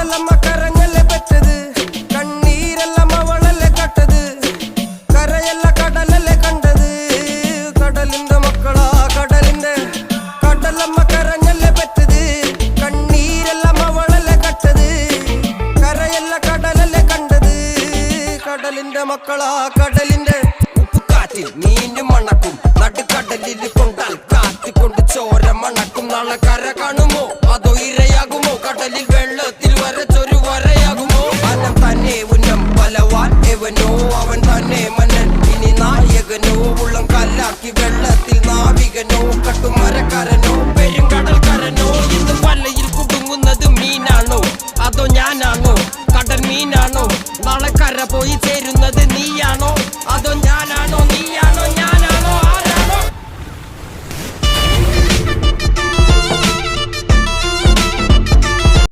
കടലമ്മ കരഞ്ഞല്ലേ പെറ്റത്, കണ്ണീരെല്ലാം അവളല്ലേ കട്ടത്, കരയല്ല കടലല്ലേ കണ്ടത്. കടലിന്റെ മക്കളാ കടലിന്റെ, കടലമ്മ കരഞ്ഞല്ലേ പെറ്റത്, കണ്ണീരെല്ലാം അവളല്ലേ കട്ടത്, കരയല്ല കടലല്ലേ കണ്ടത്. കടലിന്റെ മക്കളാ കടലിന്റെ. ഉപ്പുകാറ്റിൽ മീനും മണക്കും, നടുക്കടലിൽ കൊണ്ടാൽ കാറ്റിക്കൊണ്ട് ചോര മണക്കും. നാളെ കര കാണും